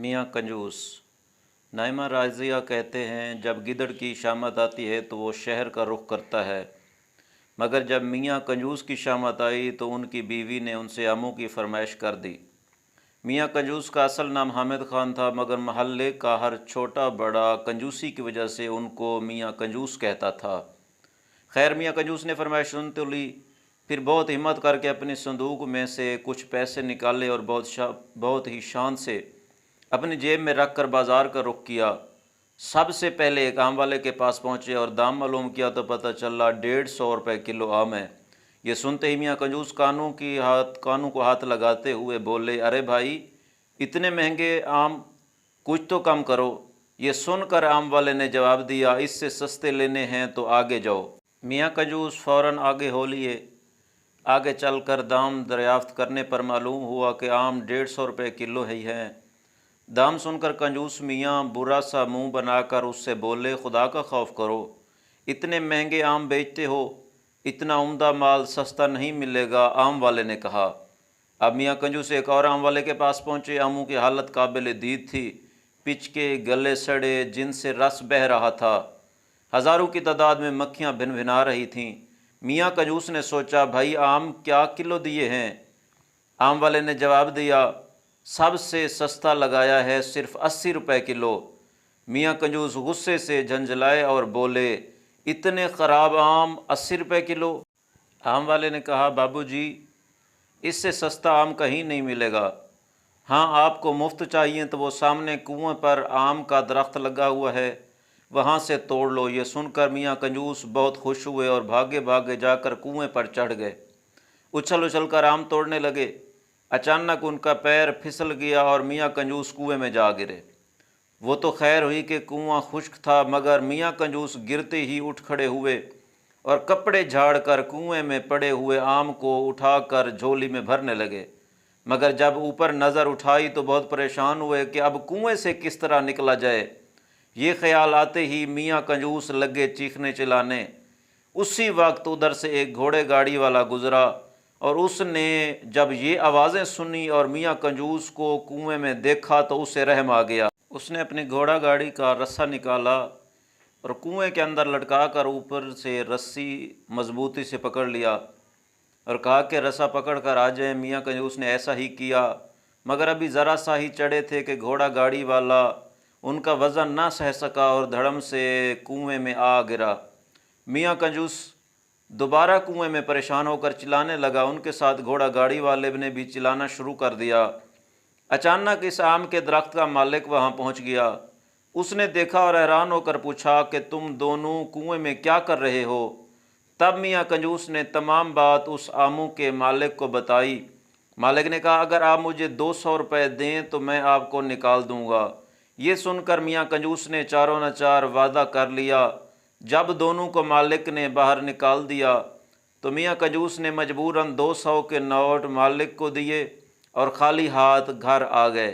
میاں کنجوس۔ نائمہ رازیہ کہتے ہیں جب گدڑ کی شامت آتی ہے تو وہ شہر کا رخ کرتا ہے، مگر جب میاں کنجوس کی شامت آئی تو ان کی بیوی نے ان سے امو کی فرمائش کر دی۔ میاں کنجوس کا اصل نام حامد خان تھا، مگر محلے کا ہر چھوٹا بڑا کنجوسی کی وجہ سے ان کو میاں کنجوس کہتا تھا۔ خیر، میاں کنجوس نے فرمائش سن تو لی، پھر بہت ہمت کر کے اپنے صندوق میں سے کچھ پیسے نکالے اور بہت ہی شان سے اپنی جیب میں رکھ کر بازار کا رخ کیا۔ سب سے پہلے ایک آم والے کے پاس پہنچے اور دام معلوم کیا تو پتہ چلا 150 روپے کلو آم ہے۔ یہ سنتے ہی میاں کنجوس کانوں کو ہاتھ لگاتے ہوئے بولے، ارے بھائی، اتنے مہنگے آم، کچھ تو کم کرو۔ یہ سن کر آم والے نے جواب دیا، اس سے سستے لینے ہیں تو آگے جاؤ۔ میاں کنجوس فوراً آگے ہو لیے۔ آگے چل کر دام دریافت کرنے پر معلوم ہوا کہ آم 150 روپے کلو ہی ہیں۔ دام سن کر کنجوس میاں برا سا منہ بنا کر اس سے بولے، خدا کا خوف کرو، اتنے مہنگے آم بیچتے ہو، اتنا عمدہ مال سستا نہیں ملے گا، آم والے نے کہا۔ اب میاں کنجوس ایک اور آم والے کے پاس پہنچے۔ امو کی حالت قابل دید تھی، پچکے، گلے سڑے، جن سے رس بہہ رہا تھا، ہزاروں کی تعداد میں مکھیاں بھن بھنا رہی تھیں۔ میاں کنجوس نے سوچا، بھائی آم کیا کلو دیے ہیں؟ آم والے نے جواب دیا، سب سے سستا لگایا ہے، صرف 80 روپے کلو۔ میاں کنجوس غصے سے جھنجھلائے اور بولے، اتنے خراب آم 80 روپے کلو؟ آم والے نے کہا، بابو جی، اس سے سستا آم کہیں نہیں ملے گا۔ ہاں، آپ کو مفت چاہیے تو وہ سامنے کنویں پر آم کا درخت لگا ہوا ہے، وہاں سے توڑ لو۔ یہ سن کر میاں کنجوس بہت خوش ہوئے اور بھاگے بھاگے جا کر کنویں پر چڑھ گئے، اچھل اچھل کر آم توڑنے لگے۔ اچانک ان کا پیر پھسل گیا اور میاں کنجوس کنویں میں جا گرے۔ وہ تو خیر ہوئی کہ کنواں خشک تھا، مگر میاں کنجوس گرتے ہی اٹھ کھڑے ہوئے اور کپڑے جھاڑ کر کنویں میں پڑے ہوئے آم کو اٹھا کر جھولی میں بھرنے لگے، مگر جب اوپر نظر اٹھائی تو بہت پریشان ہوئے کہ اب کنویں سے کس طرح نکلا جائے۔ یہ خیال آتے ہی میاں کنجوس لگے چیخنے چلانے۔ اسی وقت ادھر سے ایک گھوڑے گاڑی والا گزرا اور اس نے جب یہ آوازیں سنی اور میاں کنجوس کو کنویں میں دیکھا تو اسے رحم آ گیا۔ اس نے اپنی گھوڑا گاڑی کا رسا نکالا اور کنویں کے اندر لٹکا کر اوپر سے رسی مضبوطی سے پکڑ لیا اور کہا کہ رسا پکڑ کر آ جائیں۔ میاں کنجوس نے ایسا ہی کیا، مگر ابھی ذرا سا ہی چڑھے تھے کہ گھوڑا گاڑی والا ان کا وزن نہ سہ سکا اور دھڑم سے کنویں میں آ گرا۔ میاں کنجوس دوبارہ کنویں میں پریشان ہو کر چلانے لگا، ان کے ساتھ گھوڑا گاڑی والے نے بھی چلانا شروع کر دیا۔ اچانک اس آم کے درخت کا مالک وہاں پہنچ گیا۔ اس نے دیکھا اور حیران ہو کر پوچھا کہ تم دونوں کنویں میں کیا کر رہے ہو؟ تب میاں کنجوس نے تمام بات اس آموں کے مالک کو بتائی۔ مالک نے کہا، اگر آپ مجھے 200 روپے دیں تو میں آپ کو نکال دوں گا۔ یہ سن کر میاں کنجوس نے چاروں ناچار وعدہ کر لیا۔ جب دونوں کو مالک نے باہر نکال دیا تو میاں کنجوس نے مجبوراً 200 کے نوٹ مالک کو دیے اور خالی ہاتھ گھر آ گئے۔